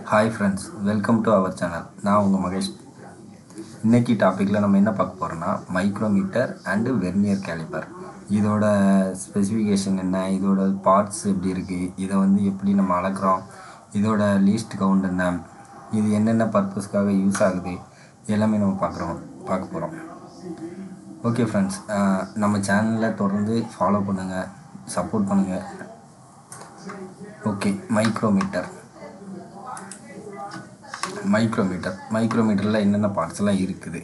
Hi friends, welcome to our channel. நான் உங்கள் மகேஷ். இன்றைக்கி டாப்பிக்கில் நம்ம என்ன பார்க்க போகிறோன்னா மைக்ரோமீட்டர் அண்டு வெர்னியர் கேலிப்பர். இதோட ஸ்பெசிஃபிகேஷன் என்ன, இதோட பார்ட்ஸ் எப்படி இருக்குது, இதை எப்படி நம்ம அளக்குறோம், இதோட லீஸ்ட் கவுண்ட் என்ன, இது என்னென்ன பர்பஸ்க்காக யூஸ் ஆகுது, எல்லாமே நம்ம பார்க்க போகிறோம். ஓகே ஃப்ரெண்ட்ஸ், நம்ம சேனலில் தொடர்ந்து ஃபாலோ பண்ணுங்கள், சப்போர்ட் பண்ணுங்கள். ஓகே, மைக்ரோமீட்டரில் என்னென்ன பார்ட்ஸ்லாம் இருக்குது.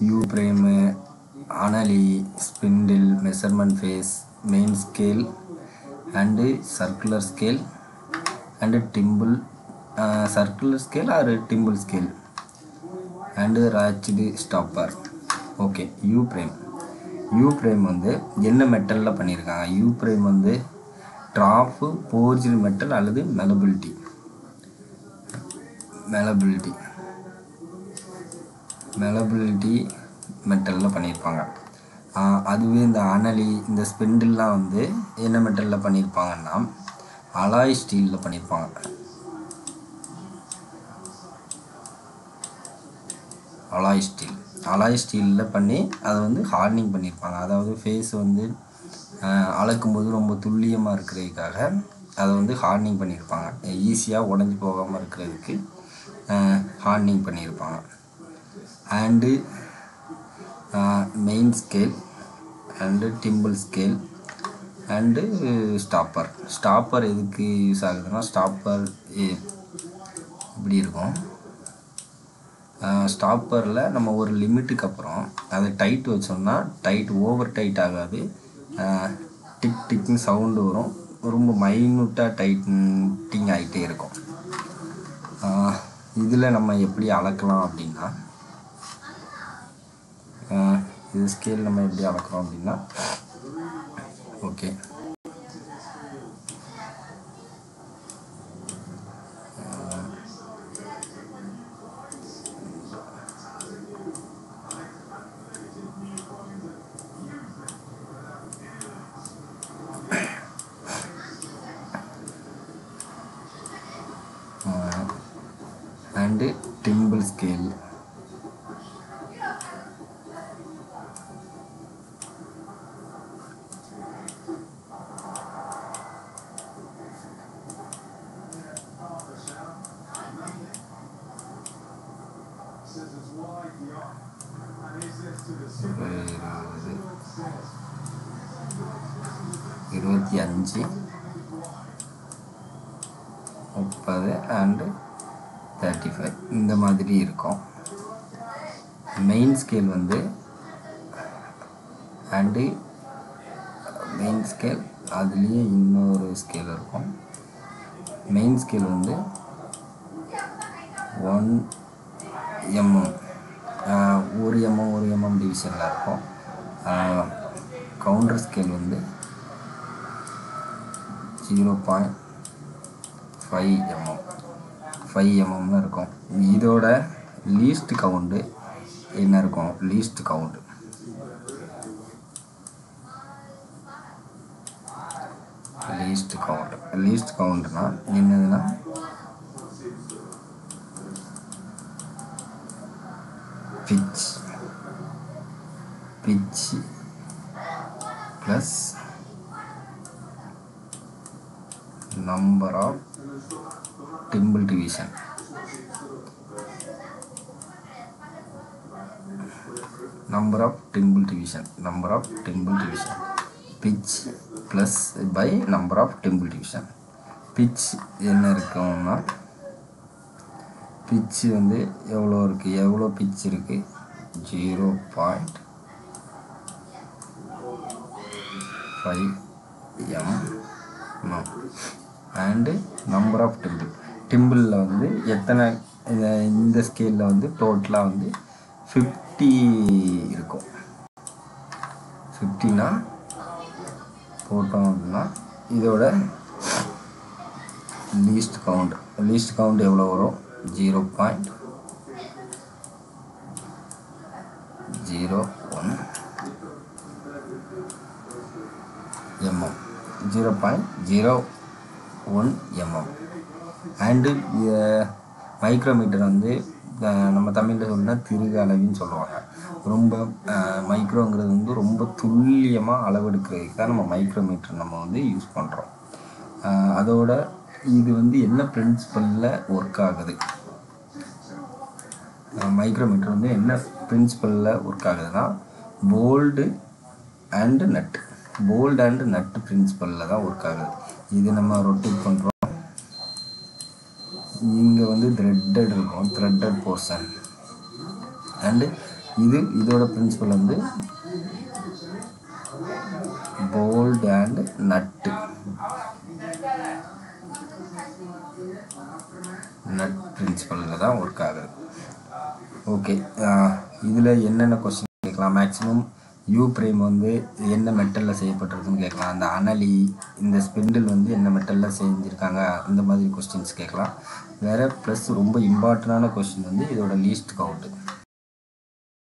U frame, anvil, spindle, measurement face, main scale and circular scale and thimble, circular scale or thimble scale and ratchet stopper. Okay, U frame என்ன மெட்டலில் பண்ணியிருக்காங்க. U frame drop, forged metal அல்லது malleability மெட்டலில் பண்ணியிருப்பாங்க. அதுவே இந்த அனலி, இந்த ஸ்பிண்டில்லாம் என்ன மெட்டலில் பண்ணியிருப்பாங்கன்னா அலாய் ஸ்டீலில் பண்ணியிருப்பாங்க. அலாய் ஸ்டீலில் பண்ணி அதை ஹார்டனிங் பண்ணியிருப்பாங்க. அதாவது ஃபேஸ் அளக்கும்போது ரொம்ப துல்லியமாக இருக்கிறதுக்காக அதை ஹார்டனிங் பண்ணியிருப்பாங்க. ஈஸியாக உடஞ்சி போகாமல் இருக்கிறதுக்கு ஹார்டனிங் பண்ணியிருப்பாங்க. And main scale and Dimple scale and stopper எதுக்கு யூஸ் ஆகுதுன்னா, ஸ்டாப்பர் இப்படி இருக்கும். ஸ்டாப்பரில் நம்ம ஒரு லிமிட்டுக்கு அப்புறம் அதை டைட் வச்சோம்னா ஓவர் டைட் ஆகாது, டிக் டிக்னு சவுண்டு வரும், ரொம்ப மைன்யூட்டாக டைட்டிங் ஆகிட்டே இருக்கும். இதில் நம்ம எப்படி அளக்கலாம் அப்படின்னா, இது ஸ்கேல் நம்ம எப்படி அளக்கிறோம் அப்படின்னா, ஓகே, அண்டு டிம்பிள் ஸ்கேல், இருபத்தி 25, 30 அண்டு 35 இந்த மாதிரி இருக்கும். Main scale and main scale அதுலேயே இன்னொரு ஸ்கேல் இருக்கும். மெயின் ஸ்கேல் 1 mm, 1 mm டிவிஷனில் இருக்கும். கவுண்டர் ஸ்கேல் 0.5 mm இருக்கும். இதோட லீஸ்ட் கவுண்டு என்ன இருக்கும்? லீஸ்ட் கவுண்ட்னா என்னதுன்னா, pitch plus number of timble division. Pitch plus by number of timble division. Pitch என்ன இருக்குன்னா, pitch எவ்வளோ இருக்குது, எவ்வளோ pitch இருக்குது, 0.5 mm. அண்டு நம்பர் ஆஃப் டிம்பிளில் எத்தனை, இந்த ஸ்கேலில் டோட்டலாக 50 இருக்கும். 50னா போட்டோம் அப்படின்னா இதோட லீஸ்ட் கவுண்ட் எவ்வளோ வரும்? 0.01 mm. 0.01 1 mm. அண்டு மைக்ரோமீட்டர் வந்து நம்ம தமிழில் சொன்னா திருகு அளவின்னு சொல்லுவாங்க. ரொம்ப மைக்ரோங்கிறது வந்து ரொம்ப துல்லியமாக அளவெடுக்கிறதுக்கு தான் நம்ம மைக்ரோமீட்டர் நம்ம வந்து யூஸ் பண்ணுறோம். அதோட இது வந்து என்ன பிரின்சிபலில் ஒர்க் ஆகுது, மைக்ரோமீட்டர் வந்து என்ன பிரின்சிபலில் ஒர்க் ஆகுதுன்னா போல்டு அண்டு நட்டு பிரின்சிபலில் தான் ஒர்க் ஆகுது. இது நம்ம ரொட்டேட் பண்ணுறோம். இங்கே வந்து த்ரெட்டட் இருக்கும், த்ரெட்டட் போர்ஷன். அண்டு இதோட பிரின்சிபல் வந்து போல்டு அண்ட் நட் பிரின்சிபலில் தான் ஒர்க் ஆகுது. ஓகே, இதில் என்னென்ன கொஸ்டின் கேட்கலாம்? மேக்ஸிமம் யூ பிரைம் வந்து என்ன மெட்டலில் செய்யப்பட்டிருக்குன்னு கேட்கலாம். அந்த அனலி, இந்த ஸ்பிண்டில் வந்து என்ன மெட்டலில் செஞ்சுருக்காங்க, இந்த மாதிரி கொஸ்டின்ஸ் கேட்கலாம். வேறு ப்ளஸ் ரொம்ப இம்பார்ட்டண்டான கொஸ்டின் வந்து இதோட லீஸ்ட் கவுண்ட்டு.